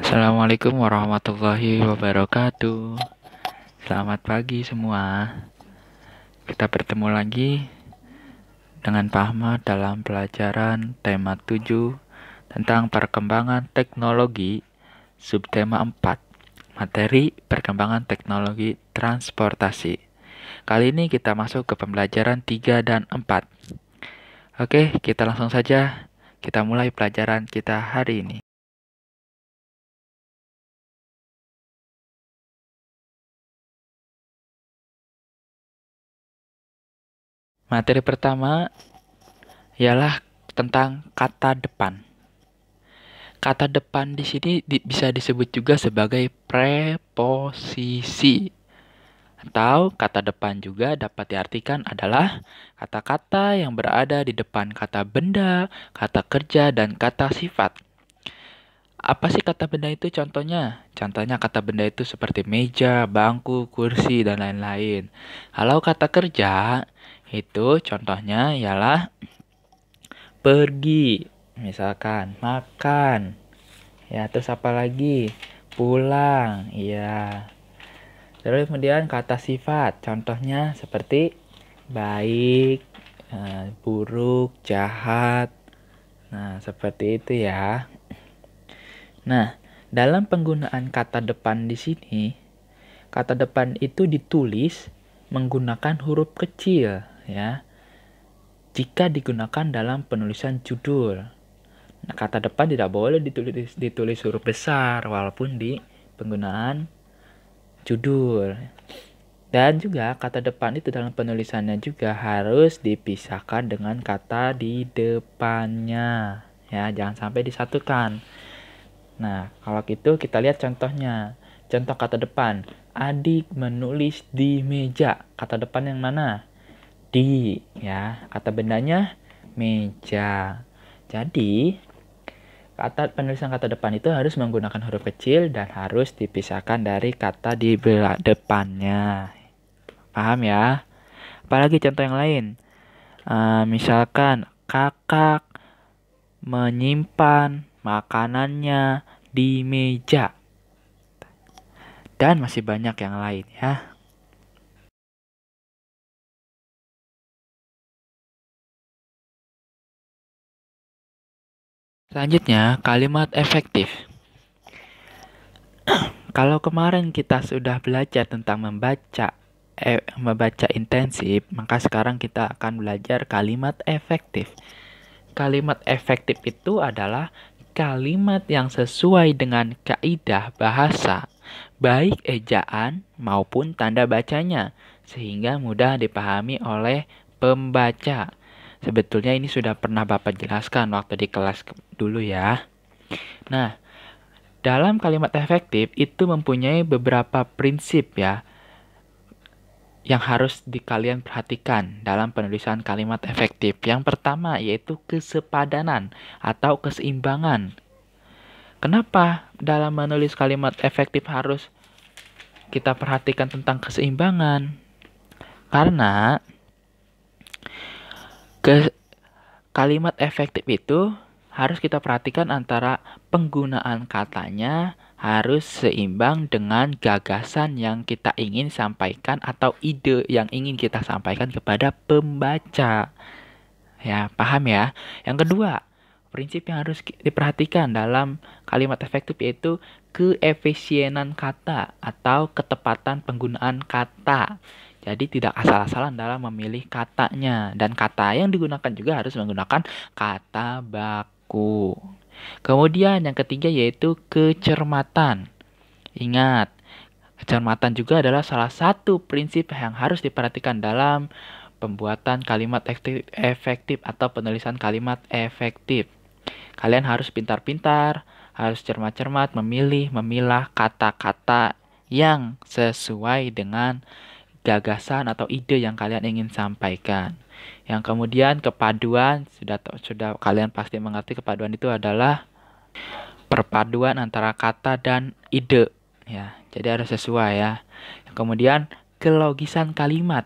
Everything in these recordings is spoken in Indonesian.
Assalamualaikum warahmatullahi wabarakatuh. Selamat pagi semua. Kita bertemu lagi dengan Pak Ahmad dalam pelajaran tema 7 tentang perkembangan teknologi, subtema 4, materi perkembangan teknologi transportasi. Kali ini kita masuk ke pembelajaran 3 dan 4. Oke, kita langsung saja. Kita mulai pelajaran kita hari ini. Materi pertama ialah tentang kata depan. Kata depan di sini bisa disebut juga sebagai preposisi. Atau kata depan juga dapat diartikan adalah kata-kata yang berada di depan kata benda, kata kerja, dan kata sifat. Apa sih kata benda itu contohnya? Contohnya kata benda itu seperti meja, bangku, kursi, dan lain-lain. Kalau kata kerja, itu contohnya ialah pergi, misalkan makan, ya terus apa lagi? Pulang, iya. Terus kemudian kata sifat, contohnya seperti baik, buruk, jahat. Nah, seperti itu ya. Nah, dalam penggunaan kata depan di sini, kata depan itu ditulis menggunakan huruf kecil ya. Jika digunakan dalam penulisan judul. Nah, kata depan tidak boleh ditulis huruf besar walaupun di penggunaan judul. Dan juga kata depan itu dalam penulisannya juga harus dipisahkan dengan kata di depannya. Ya, jangan sampai disatukan. Nah, kalau gitu kita lihat contohnya. Contoh kata depan. Adik menulis di meja. Kata depan yang mana? Di, ya. Kata bendanya meja. Jadi, penulisan kata depan itu harus menggunakan huruf kecil dan harus dipisahkan dari kata di depannya. Paham ya? Apalagi contoh yang lain. Misalkan kakak menyimpan makanannya di meja. Dan masih banyak yang lain ya. Selanjutnya, kalimat efektif. Kalau kemarin kita sudah belajar tentang membaca intensif, maka sekarang kita akan belajar kalimat efektif. Kalimat efektif itu adalah kalimat yang sesuai dengan kaidah bahasa, baik ejaan maupun tanda bacanya, sehingga mudah dipahami oleh pembaca. Sebetulnya ini sudah pernah Bapak jelaskan waktu di kelas dulu ya. Nah, dalam kalimat efektif itu mempunyai beberapa prinsip ya yang harus kalian perhatikan dalam penulisan kalimat efektif. Yang pertama yaitu kesepadanan atau keseimbangan. Kenapa dalam menulis kalimat efektif harus kita perhatikan tentang keseimbangan? Karena kalimat efektif itu harus kita perhatikan antara penggunaan katanya harus seimbang dengan gagasan yang kita ingin sampaikan atau ide yang ingin kita sampaikan kepada pembaca. Ya, paham ya? Yang kedua, prinsip yang harus diperhatikan dalam kalimat efektif yaitu keefisienan kata atau ketepatan penggunaan kata. Jadi tidak asal-asalan dalam memilih katanya. Dan kata yang digunakan juga harus menggunakan kata baku. Kemudian yang ketiga yaitu kecermatan. Ingat, kecermatan juga adalah salah satu prinsip yang harus diperhatikan dalam pembuatan kalimat efektif atau penulisan kalimat efektif. Kalian harus pintar-pintar, harus cermat-cermat memilah kata-kata yang sesuai dengan gagasan atau ide yang kalian ingin sampaikan. Yang kemudian kepaduan, sudah kalian pasti mengerti kepaduan itu adalah perpaduan antara kata dan ide ya. Jadi harus sesuai ya. Kemudian kelogisan kalimat.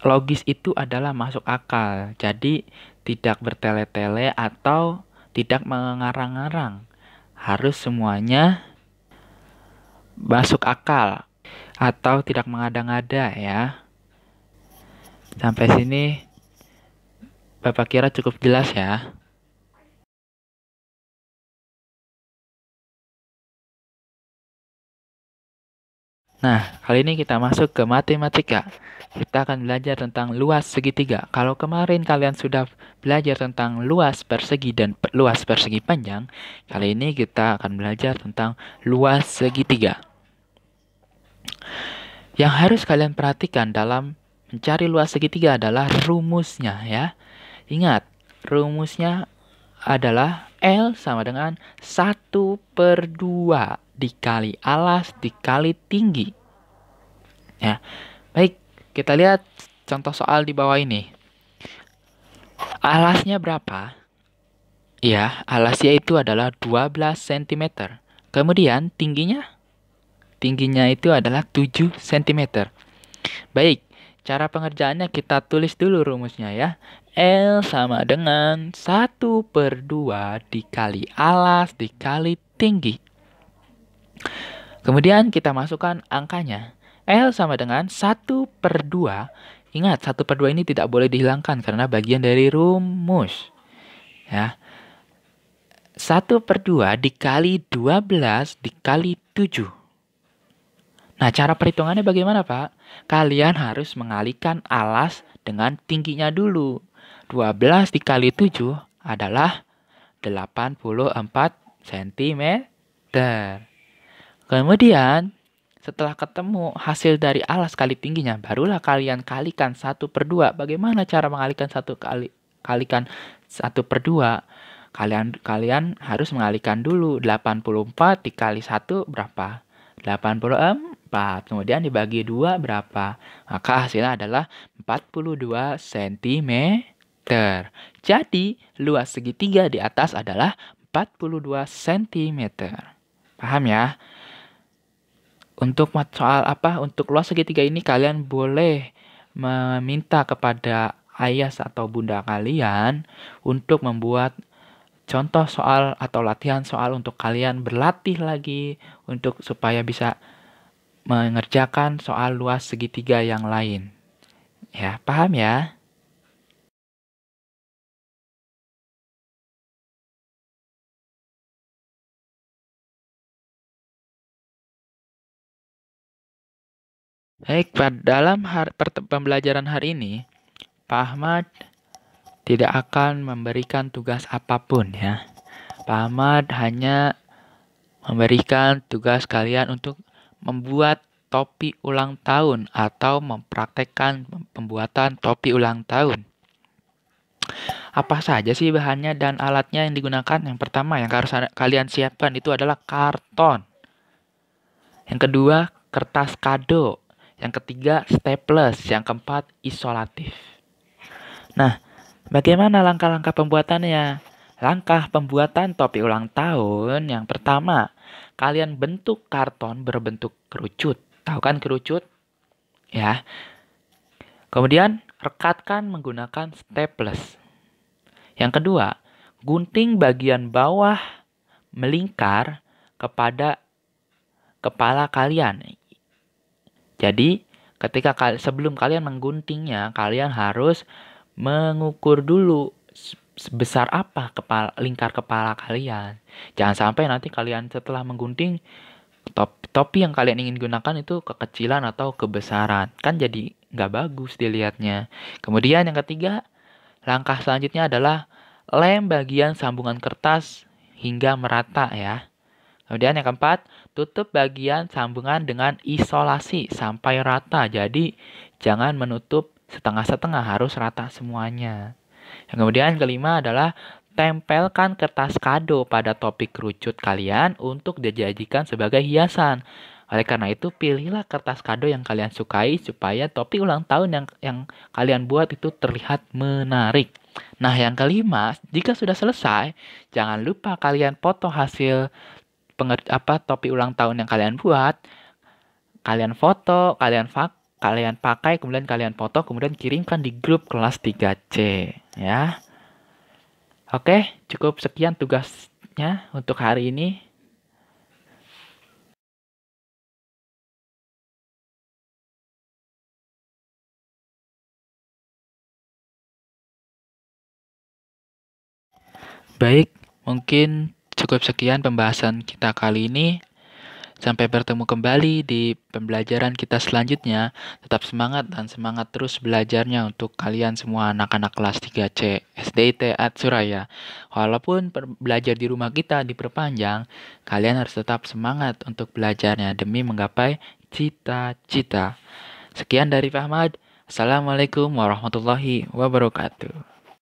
Logis itu adalah masuk akal. Jadi tidak bertele-tele atau tidak mengarang-arang. harus semuanya masuk akal atau tidak mengada-ngada ya. Sampai sini Bapak kira cukup jelas ya. Nah, kali ini kita masuk ke matematika. Kita akan belajar tentang luas segitiga. Kalau kemarin kalian sudah belajar tentang luas persegi dan luas persegi panjang, kali ini kita akan belajar tentang luas segitiga. Yang harus kalian perhatikan dalam mencari luas segitiga adalah rumusnya ya. Ingat, rumusnya adalah L sama dengan 1/2 dikali alas dikali tinggi. Ya, baik, kita lihat contoh soal di bawah ini. Alasnya berapa? Ya, alasnya itu adalah 12 cm. Kemudian tingginya? Tingginya itu adalah 7 cm. Baik, cara pengerjaannya kita tulis dulu rumusnya ya. L sama dengan 1/2 dikali alas dikali tinggi. Kemudian kita masukkan angkanya. L sama dengan 1/2. Ingat, 1/2 ini tidak boleh dihilangkan karena bagian dari rumus. Ya. 1/2 dikali 12 dikali 7. Nah, cara perhitungannya bagaimana, Pak? Kalian harus mengalihkan alas dengan tingginya dulu. 12 dikali 7 adalah 84 cm. Kemudian, setelah ketemu hasil dari alas kali tingginya, barulah kalian kalikan 1/2. Bagaimana cara mengalihkan kalikan 1/2? Kalian harus mengalihkan dulu 84 dikali 1 berapa? 84. Kemudian dibagi 2 berapa? Maka hasilnya adalah 42 cm. Jadi, luas segitiga di atas adalah 42 cm. Paham ya? Untuk luas segitiga ini kalian boleh meminta kepada ayah atau bunda kalian untuk membuat contoh soal atau latihan soal untuk kalian berlatih lagi supaya bisa mengerjakan soal luas segitiga yang lain. Ya, paham ya? Baik, dalam pembelajaran hari ini, Pak Ahmad tidak akan memberikan tugas apapun ya. Pak Ahmad hanya memberikan tugas kalian untuk membuat topi ulang tahun atau mempraktekkan pembuatan topi ulang tahun. Apa saja sih bahannya dan alatnya yang digunakan? Yang pertama yang harus kalian siapkan itu adalah karton. Yang kedua, kertas kado. Yang ketiga, staples. Yang keempat, isolatif. Nah, bagaimana langkah-langkah pembuatannya? Langkah pembuatan topi ulang tahun yang pertama, kalian bentuk karton berbentuk kerucut. Tahu kan kerucut? Ya. Kemudian, rekatkan menggunakan staples. Yang kedua, gunting bagian bawah melingkar kepada kepala kalian. Jadi, sebelum kalian mengguntingnya, kalian harus mengukur dulu sebesar apa lingkar kepala kalian. Jangan sampai nanti kalian setelah menggunting topi yang kalian ingin gunakan itu kekecilan atau kebesaran. Kan jadi nggak bagus dilihatnya. Kemudian yang ketiga, langkah selanjutnya adalah lem bagian sambungan kertas hingga merata ya. Kemudian yang keempat, tutup bagian sambungan dengan isolasi sampai rata. Jadi jangan menutup setengah-setengah, harus rata semuanya. Yang kemudian kelima adalah tempelkan kertas kado pada topi kerucut kalian untuk dijadikan sebagai hiasan. Oleh karena itu, pilihlah kertas kado yang kalian sukai supaya topi ulang tahun yang kalian buat itu terlihat menarik. Nah, yang kelima, jika sudah selesai, jangan lupa kalian foto hasil topi ulang tahun yang kalian buat. Kalian foto, kalian pakai, kemudian kalian foto, kemudian kirimkan di grup kelas 3C ya. Oke, cukup sekian tugasnya untuk hari ini. Baik, mungkin cukup sekian pembahasan kita kali ini. Sampai bertemu kembali di pembelajaran kita selanjutnya. Tetap semangat dan semangat terus belajarnya untuk kalian semua anak-anak kelas 3C SDIT Suraya. Walaupun belajar di rumah kita diperpanjang, kalian harus tetap semangat untuk belajarnya demi menggapai cita-cita. Sekian dari Pak Ahmad. Assalamualaikum warahmatullahi wabarakatuh.